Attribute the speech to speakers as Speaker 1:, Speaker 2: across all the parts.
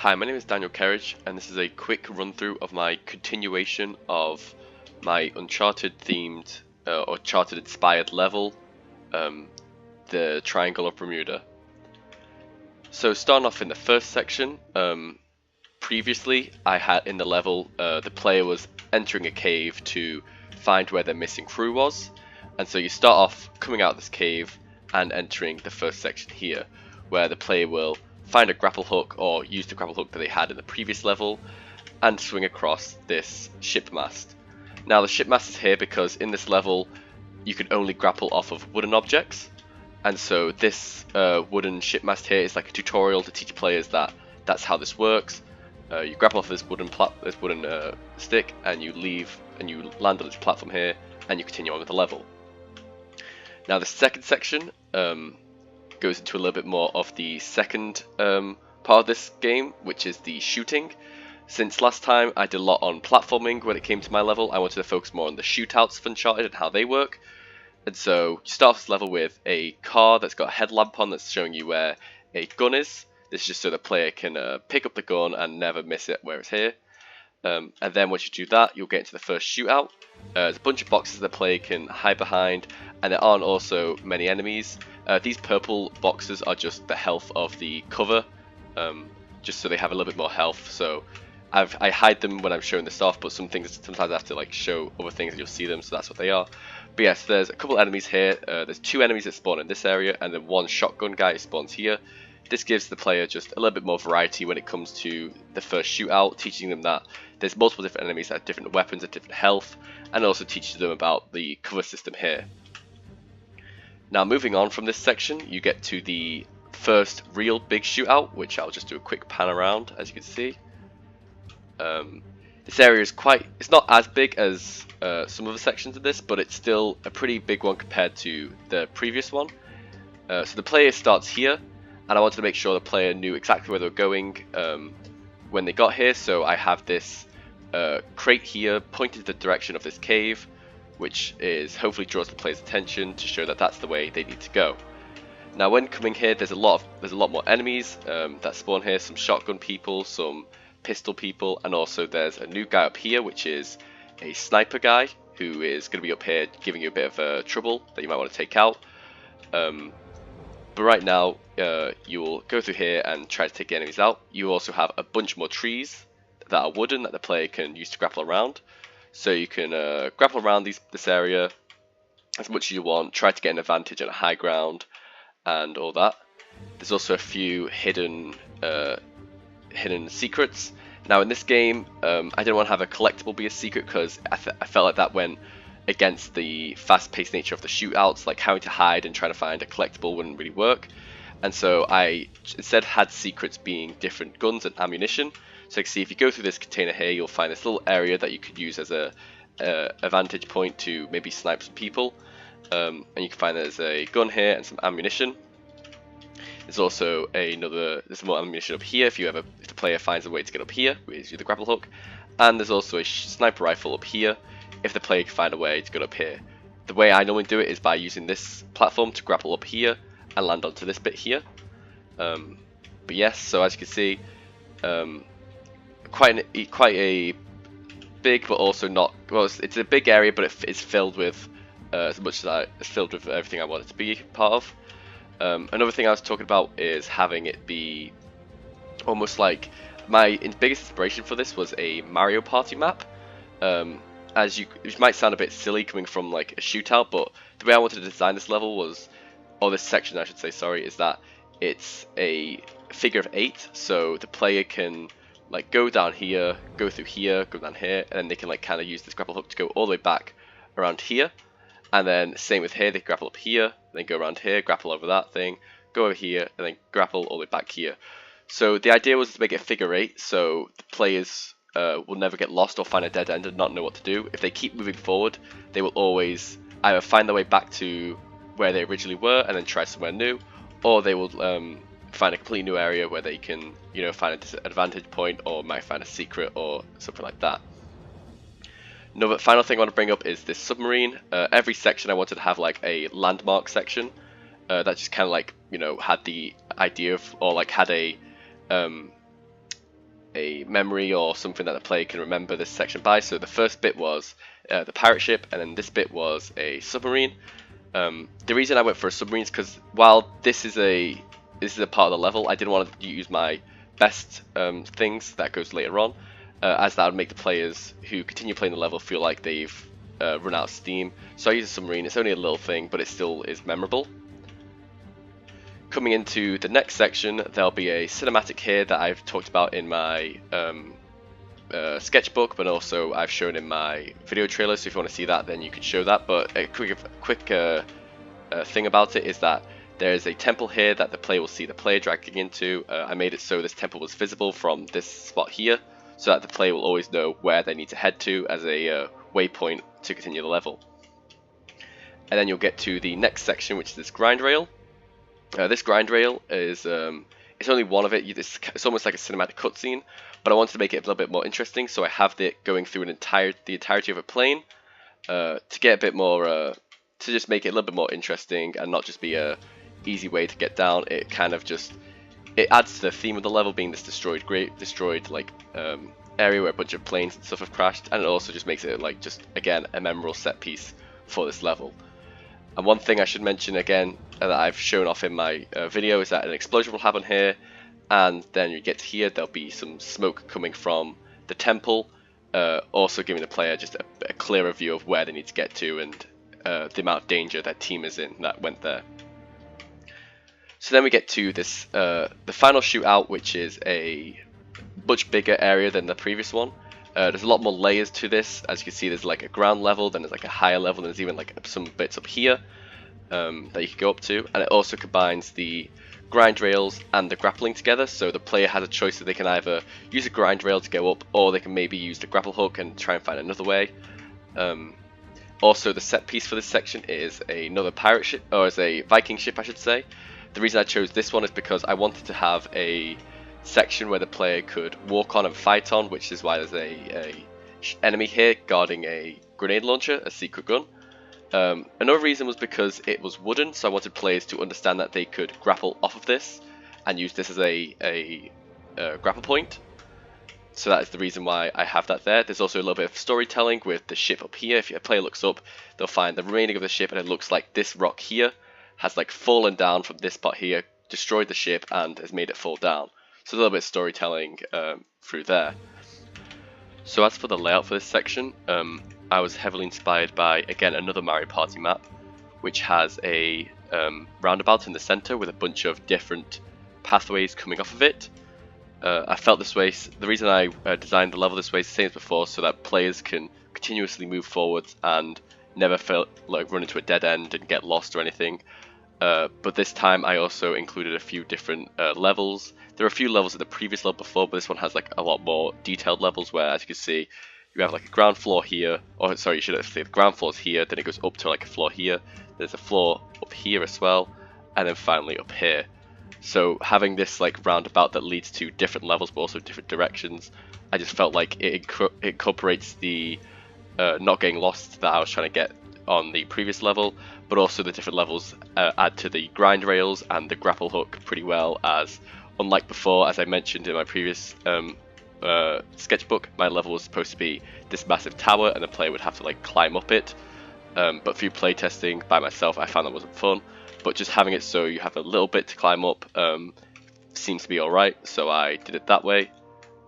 Speaker 1: Hi, my name is Daniel Kerridge, and this is a quick run through of my continuation of my Uncharted themed or Uncharted inspired level, the Triangle of Bermuda. So starting off in the first section, previously I had in the level the player was entering a cave to find where their missing crew was, and so you start off coming out of this cave and entering the first section here, where the player will find a grapple hook or use the grapple hook that they had in the previous level and swing across this ship mast. Now the ship mast is here because in this level you can only grapple off of wooden objects, and so this wooden ship mast here is like a tutorial to teach players that that's how this works. You grapple off this wooden stick and you leave and you land on this platform here and you continue on with the level. Now the second section goes into a little bit more of the second part of this game, which is the shooting. Since last time I did a lot on platforming when it came to my level, I wanted to focus more on the shootouts of Uncharted and how they work. And so you start off this level with a car that's got a headlamp on that's showing you where a gun is. This is just so the player can pick up the gun and never miss it where it's here. And then once you do that, you'll get into the first shootout. There's a bunch of boxes the player can hide behind, and there aren't also many enemies. These purple boxes are just the health of the cover, just so they have a little bit more health. So I hide them when I'm showing this off, but sometimes I have to like show other things and you'll see them, so that's what they are. But yes, there's a couple enemies here. There's two enemies that spawn in this area, and then one shotgun guy who spawns here. This gives the player just a little bit more variety when it comes to the first shootout, teaching them that there's multiple different enemies that have different weapons and different health, and also teaches them about the cover system here. Now moving on from this section, you get to the first real big shootout, which I'll just do a quick pan around, as you can see. This area is it's not as big as some of the sections of this, but it's still a pretty big one compared to the previous one. So the player starts here, and I wanted to make sure the player knew exactly where they were going when they got here, so I have this crate here pointed to the direction of this cave, which is hopefully draws the player's attention to show that that's the way they need to go. Now when coming here, there's a lot more enemies that spawn here, some shotgun people, some pistol people, and also there's a new guy up here, which is a sniper guy who is going to be up here giving you a bit of trouble that you might want to take out. But right now, you will go through here and try to take the enemies out. You also have a bunch more trees that are wooden that the player can use to grapple around. So you can grapple around this area as much as you want, try to get an advantage on a high ground and all that. There's also a few hidden secrets. Now in this game, I didn't want to have a collectible be a secret because I felt like that went against the fast-paced nature of the shootouts, like having to hide and trying to find a collectible wouldn't really work. And so I instead had secrets being different guns and ammunition. So you can see if you go through this container here, you'll find this little area that you could use as a vantage point to maybe snipe some people. And you can find there's a gun here and some ammunition. There's also there's more ammunition up here if the player finds a way to get up here with the grapple hook. And there's also a sniper rifle up here if the player can find a way to get up here. The way I normally do it is by using this platform to grapple up here and land onto this bit here. But yes, so as you can see, quite a big, but also not, well, it's a big area, but it's filled with it's filled with everything I want it to be part of. Another thing I was talking about is having it be almost like my biggest inspiration for this was a Mario Party map. It might sound a bit silly coming from like a shootout, but the way I wanted to design this level was, or this section I should say, sorry, is that it's a figure of 8, so the player can like go down here, go through here, go down here, and then they can like kind of use this grapple hook to go all the way back around here. And then same with here, they grapple up here, then go around here, grapple over that thing, go over here, and then grapple all the way back here. So the idea was to make it figure 8, so the players will never get lost or find a dead end and not know what to do. If they keep moving forward, they will always either find their way back to where they originally were and then try somewhere new, or they will find a completely new area where they can, find a disadvantage point or might find a secret or something like that. Another final thing I want to bring up is this submarine. Every section I wanted to have like a landmark section that just kind of like, had the idea of, or like had a a memory or something that the player can remember this section by. So the first bit was the pirate ship, and then this bit was a submarine. The reason I went for a submarine is because while this is a part of the level, I didn't want to use my best things that goes later on, as that would make the players who continue playing the level feel like they've run out of steam. So I use a submarine. It's only a little thing, but it still is memorable. Coming into the next section, there'll be a cinematic here that I've talked about in my sketchbook, but also I've shown in my video trailer, so if you want to see that, then you can show that. But a quick thing about it is that there's a temple here that the player will see the player dragging into. I made it so this temple was visible from this spot here, so that the player will always know where they need to head to as a waypoint to continue the level. And then you'll get to the next section, which is this grind rail. This grind rail is it's only one of it. It's almost like a cinematic cutscene, but I wanted to make it a little bit more interesting, so I have it going through the entirety of a plane to get a bit more to just make it a little bit more interesting and not just be a easy way to get down. It kind of just adds to the theme of the level, being this destroyed like area where a bunch of planes and stuff have crashed, and it also just makes it like just again a memorable set piece for this level. And one thing I should mention again that I've shown off in my video is that an explosion will happen here, and then you get to here, there'll be some smoke coming from the temple, also giving the player just a clearer view of where they need to get to and the amount of danger that team is in that went there. So then we get to this the final shootout, which is a much bigger area than the previous one. There's a lot more layers to this. As you can see, there's like a ground level, then there's like a higher level, and there's even like some bits up here that you can go up to. And it also combines the grind rails and the grappling together, so the player has a choice that they can either use a grind rail to go up, or they can maybe use the grapple hook and try and find another way. Also, the set piece for this section is another pirate ship, or is a Viking ship I should say. The reason I chose this one is because I wanted to have a section where the player could walk on and fight on, which is why there's a enemy here guarding a grenade launcher, a secret gun. Another reason was because it was wooden, so I wanted players to understand that they could grapple off of this and use this as a grapple point. So that is the reason why I have that there. There's also a little bit of storytelling with the ship up here. If a player looks up, they'll find the remaining of the ship, and it looks like this rock here has like fallen down from this part here, destroyed the ship, and has made it fall down. So a little bit of storytelling through there. So as for the layout for this section, I was heavily inspired by, again, another Mario Party map, which has a roundabout in the center with a bunch of different pathways coming off of it. I felt this way, the reason I designed the level this way is the same as before, so that players can continuously move forwards and never feel like run into a dead end and get lost or anything. But this time I also included a few different levels. There are a few levels at the previous level before, but this one has like a lot more detailed levels where, as you can see, you have like a ground floor here, or sorry, you should say the ground floor is here, then it goes up to like a floor here, there's a floor up here as well, and then finally up here. So having this like roundabout that leads to different levels but also different directions, I just felt like it incorporates the not getting lost that I was trying to get on the previous level, but also the different levels add to the grind rails and the grapple hook pretty well, as unlike before, as I mentioned in my previous sketchbook, my level was supposed to be this massive tower and the player would have to like climb up it, but through playtesting by myself I found that wasn't fun, but just having it so you have a little bit to climb up seems to be alright, so I did it that way,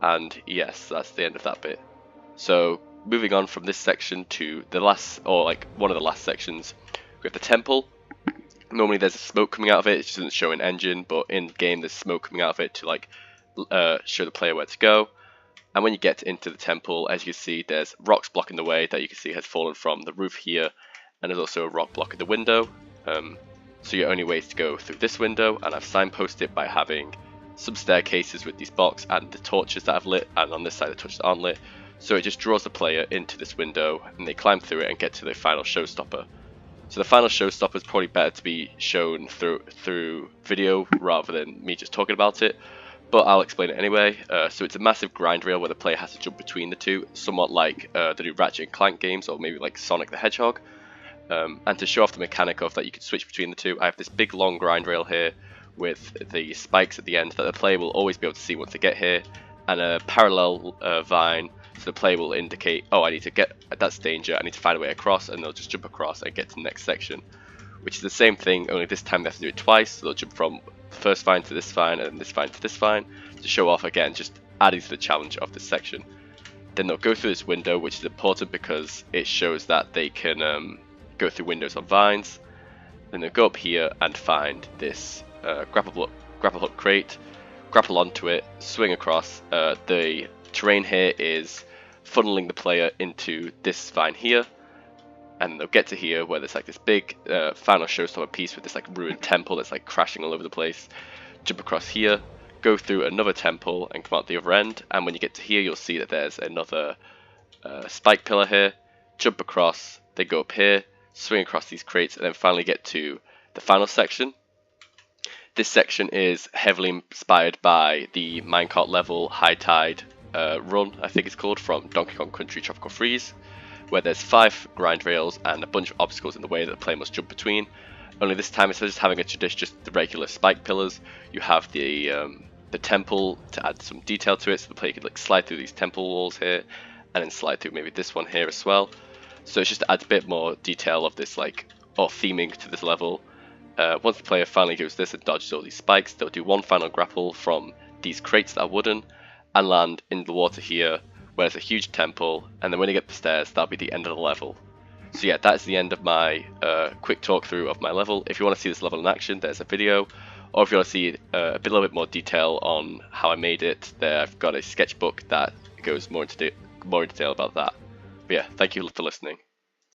Speaker 1: and yes, that's the end of that bit. So moving on from this section to the last, or like one of the last sections, we have the temple. Normally there's smoke coming out of it, it just doesn't show an engine, but in game there's smoke coming out of it to like show the player where to go. And when you get into the temple, as you can see, there's rocks blocking the way that you can see has fallen from the roof here, and there's also a rock blocking the window. So your only way is to go through this window, and I've signposted it by having some staircases with these blocks and the torches that I've lit, and on this side the torches aren't lit. So it just draws the player into this window and they climb through it and get to the final showstopper. So the final showstopper is probably better to be shown through video rather than me just talking about it, but I'll explain it anyway. So it's a massive grind rail where the player has to jump between the two, somewhat like the new Ratchet and Clank games, or maybe like Sonic the Hedgehog. And to show off the mechanic of that you can switch between the two, I have this big long grind rail here with the spikes at the end that the player will always be able to see once they get here, and a parallel vine, so the player will indicate, oh, I need to get, that's danger, I need to find a way across, and they'll just jump across and get to the next section, which is the same thing, only this time they have to do it twice. So they'll jump from the first vine to this vine, and then this vine to this vine, to show off again, just adding to the challenge of this section. Then they'll go through this window, which is important because it shows that they can go through windows on vines. Then they'll go up here and find this grapple hook crate, grapple onto it, swing across. The terrain here is funneling the player into this vine here, and they'll get to here where there's like this big final showstopper piece with this like ruined temple that's like crashing all over the place. Jump across here, go through another temple and come out the other end, and when you get to here you'll see that there's another spike pillar here. Jump across, they go up here, swing across these crates, and then finally get to the final section. This section is heavily inspired by the minecart level High Tide run, I think it's called, from Donkey Kong Country Tropical Freeze, where there's 5 grind rails and a bunch of obstacles in the way that the player must jump between. Only this time, instead of just having just the regular spike pillars, you have the temple to add some detail to it, so the player could like slide through these temple walls here, and then slide through maybe this one here as well. So it's just to add a bit more detail of this theming to this level. Once the player finally goes this and dodges all these spikes, they'll do one final grapple from these crates that are wooden and land in the water here, where there's a huge temple, and then when you get up the stairs, that'll be the end of the level. So yeah, that's the end of my quick talk through of my level. If you want to see this level in action, there's a video, or if you want to see a little bit more detail on how I made it, there I've got a sketchbook that goes more into detail about that. But yeah, thank you for listening.